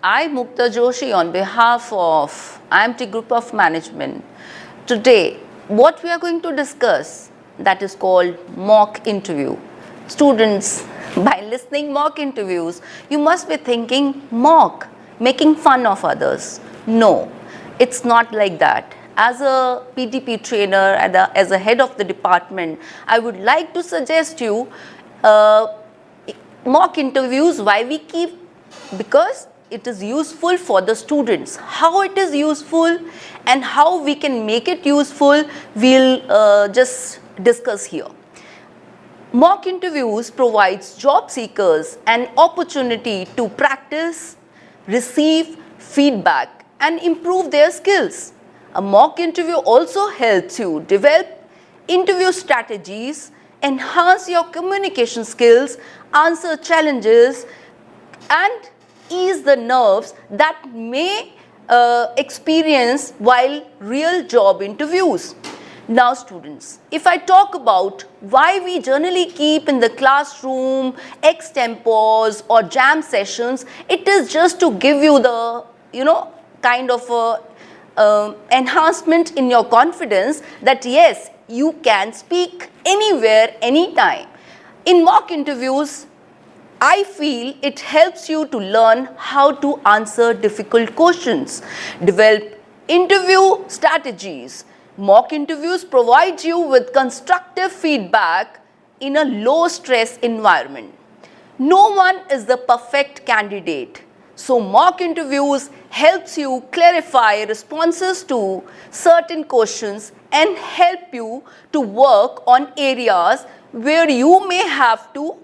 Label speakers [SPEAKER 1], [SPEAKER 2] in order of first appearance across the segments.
[SPEAKER 1] I, Mukta Joshi, on behalf of IIMT Group of Management. Today, what we are going to discuss, that is called mock interview. Students, by listening mock interviews, you must be thinking mock, making fun of others. No, it's not like that. As a PTP trainer, as a head of the department, I would like to suggest you mock interviews. Why we keep? Because it is useful for the students. How it is useful and how we can make it useful, we'll just discuss here. Mock interviews provides job seekers an opportunity to practice, receive feedback and improve their skills. A mock interview also helps you develop interview strategies, enhance your communication skills, answer challenges and ease the nerves that may experience while real job interviews. Now students, if I talk about why we generally keep in the classroom extempores or jam sessions, it is just to give you the, kind of enhancement in your confidence that yes, you can speak anywhere, anytime. In mock interviews, I feel it helps you to learn how to answer difficult questions, develop interview strategies. Mock interviews provide you with constructive feedback in a low stress environment. No one is the perfect candidate. So mock interviews helps you clarify responses to certain questions and help you to work on areas where you may have to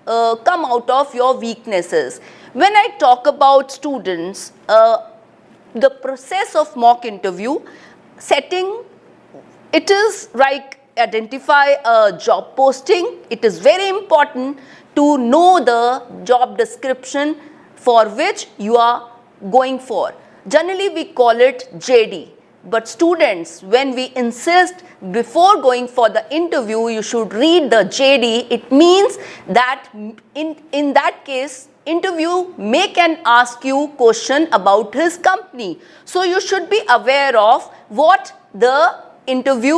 [SPEAKER 1] come out of your weaknesses. When I talk about students, the process of mock interview setting, it is like identify a job posting. It is very important to know the job description for which you are going for. Generally we call it JD. But students, when we insist before going for the interview, you should read the JD. It means that in that case, interview may can ask you question about his company. So you should be aware of what the interview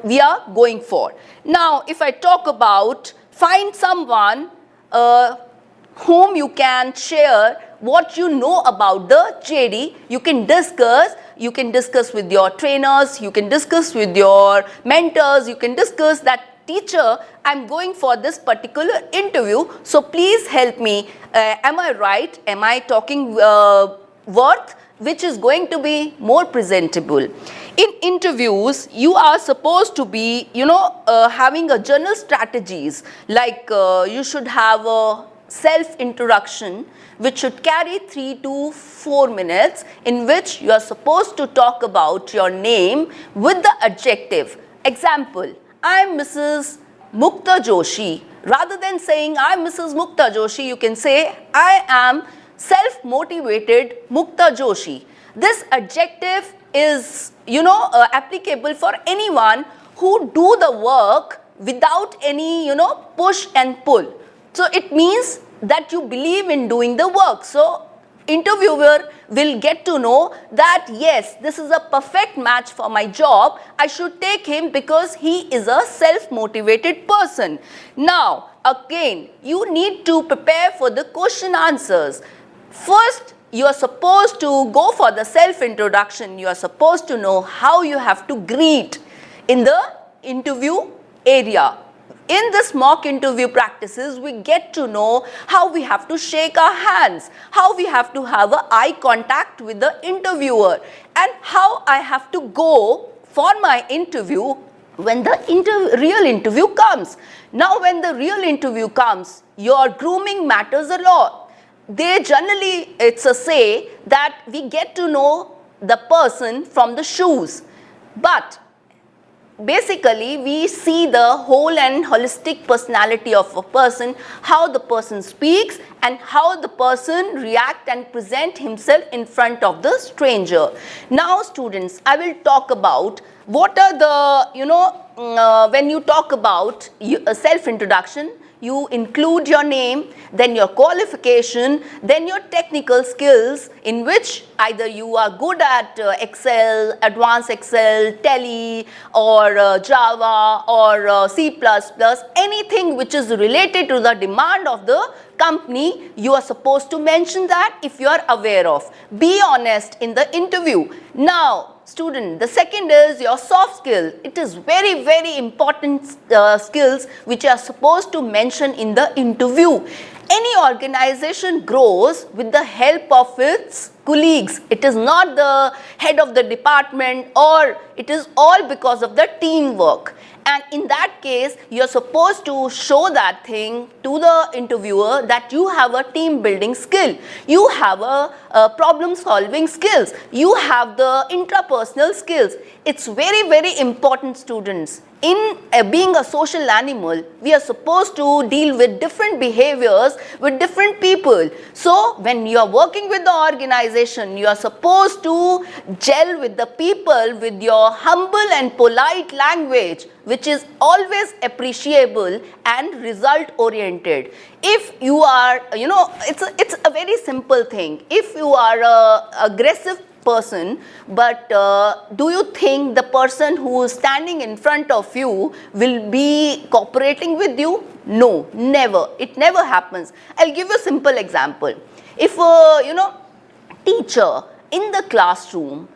[SPEAKER 1] we are going for. Now, if I talk about find someone whom you can share what you know about the JD, you can discuss with your trainers, you can discuss with your mentors, you can discuss that teacher, I'm going for this particular interview, so please help me. Am I right? Am I talking worth which is going to be more presentable? In interviews, you are supposed to be, having a general strategies like you should have a self-introduction which should carry 3 to 4 minutes, in which you are supposed to talk about your name with the adjective. Example, I am Mrs. Mukta Joshi. Rather than saying I am Mrs. Mukta Joshi, you can say I am self-motivated Mukta Joshi. This adjective is, applicable for anyone who do the work without any, push and pull. So it means that you believe in doing the work. So interviewer will get to know that yes, this is a perfect match for my job. I should take him because he is a self-motivated person. Now, again, you need to prepare for the question answers. First, you are supposed to go for the self-introduction. You are supposed to know how you have to greet in the interview area. In this mock interview practices, we get to know how we have to shake our hands, how we have to have a eye contact with the interviewer, and how I have to go for my interview when the real interview comes. Now, when the real interview comes, your grooming matters a lot. They generally, it's a say that we get to know the person from the shoes. But basically, we see the whole and holistic personality of a person, how the person speaks and how the person react and present himself in front of the stranger. Now students, I will talk about what are the, when you talk about a self-introduction, you include your name, then your qualification, then your technical skills, in which either you are good at Excel, advanced Excel, Tele, or Java, or C++, anything which is related to the demand of the company, you are supposed to mention that if you are aware of. Be honest in the interview. Now, student, the second is your soft skill. It is very, very important skills which are supposed to mention in the interview. Any organization grows with the help of its colleagues. It is not the head of the department, or it is all because of the teamwork. And in that case, you're supposed to show that thing to the interviewer that you have a team building skill, you have a problem solving skills, you have the intrapersonal skills. It's very, very important, students. In being a social animal, we are supposed to deal with different behaviors with different people. So when you are working with the organization, you are supposed to gel with the people with your humble and polite language, which is always appreciable and result oriented. If you are, it's a very simple thing. If you are a aggressive person, but do you think the person who is standing in front of you will be cooperating with you? No, never. It never happens. I'll give you a simple example. If teacher in the classroom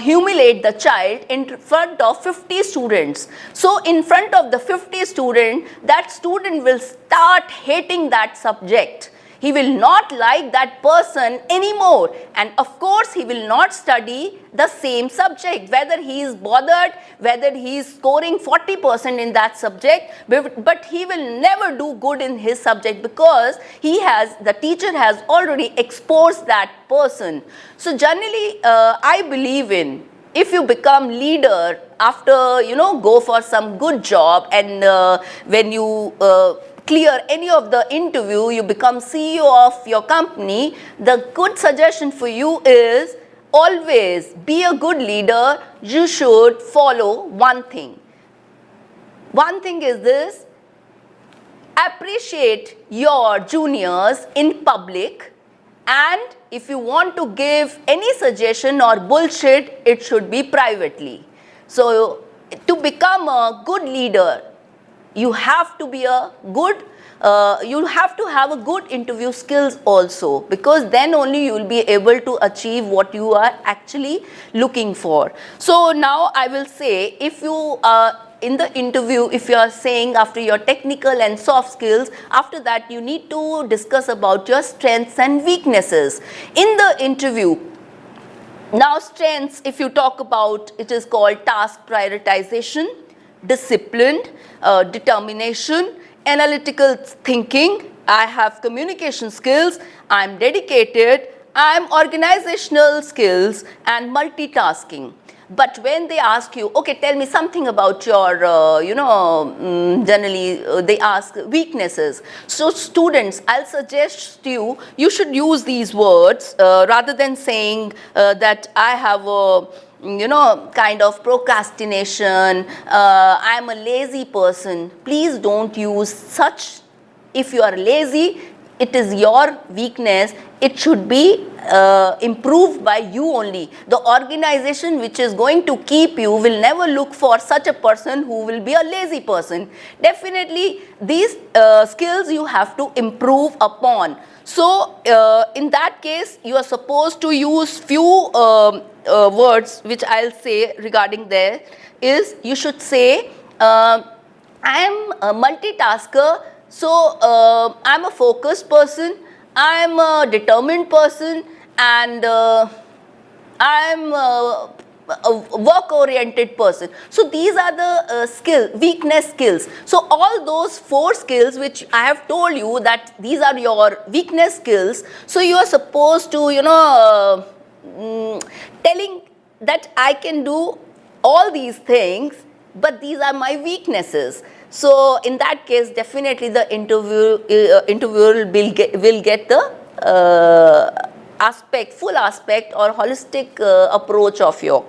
[SPEAKER 1] humiliate the child in front of 50 students. So in front of the 50 students, that student will start hating that subject. He will not like that person anymore, and of course he will not study the same subject, whether he is bothered, whether he is scoring 40% in that subject, but he will never do good in his subject because the teacher has already exposed that person. So generally I believe in, if you become leader after go for some good job, and when you clear any of the interview, you become CEO of your company, the good suggestion for you is always be a good leader. You should follow one thing. One thing is this: appreciate your juniors in public, and if you want to give any suggestion or bullshit, it should be privately. So to become a good leader, you have to be a good, you have to have a good interview skills also, because then only you will be able to achieve what you are actually looking for. So now I will say, if you in the interview, if you are saying after your technical and soft skills, after that you need to discuss about your strengths and weaknesses in the interview. Now strengths, if you talk about, it is called task prioritization, disciplined, determination, analytical thinking, I have communication skills, I am dedicated, I am organizational skills, and multitasking. But when they ask you, okay, tell me something about your, generally they ask weaknesses. So students, I'll suggest you, you should use these words rather than saying that I have a kind of procrastination, I'm a lazy person. Please don't use such. If you are lazy, it is your weakness. It should be improved by you only. The organization which is going to keep you will never look for such a person who will be a lazy person. Definitely these skills you have to improve upon. So in that case, you are supposed to use few words which I'll say regarding there is, you should say, I am a multitasker, so I'm a focused person, I'm a determined person, and I'm a work-oriented person. So these are the weakness skills. So all those 4 skills which I have told you that these are your weakness skills. So you are supposed to, telling that I can do all these things, but these are my weaknesses. So in that case, definitely the interviewer will get the full aspect or holistic approach of your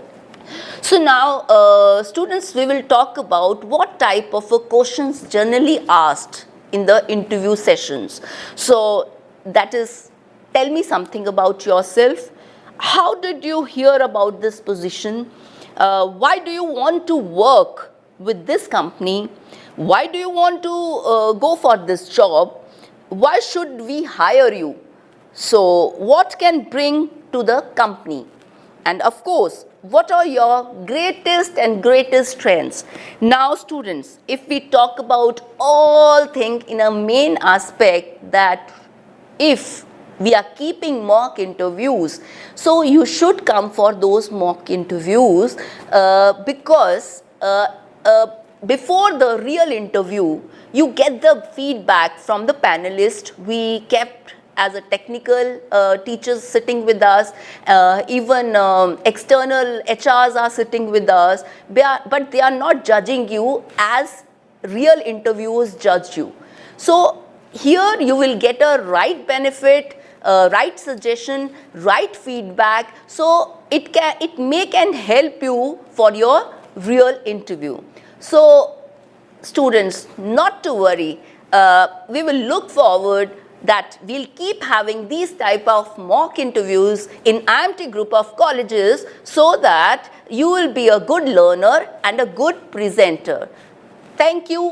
[SPEAKER 1] So now, students, we will talk about what type of questions generally asked in the interview sessions. So that is, tell me something about yourself. How did you hear about this position? Why do you want to work with this company? Why do you want to go for this job? Why should we hire you? So what can bring to the company? And of course, what are your greatest and greatest strengths? Now students, if we talk about all things in a main aspect, that if we are keeping mock interviews, so you should come for those mock interviews because before the real interview, you get the feedback from the panelists. We kept as a technical teachers sitting with us, even external HRs are sitting with us, but they are not judging you as real interviewers judge you. So here you will get a right benefit, right suggestion, right feedback, so it can help you for your real interview. So students, not to worry, we will look forward that we'll keep having these type of mock interviews in IIMT group of colleges, so that you will be a good learner and a good presenter. Thank you.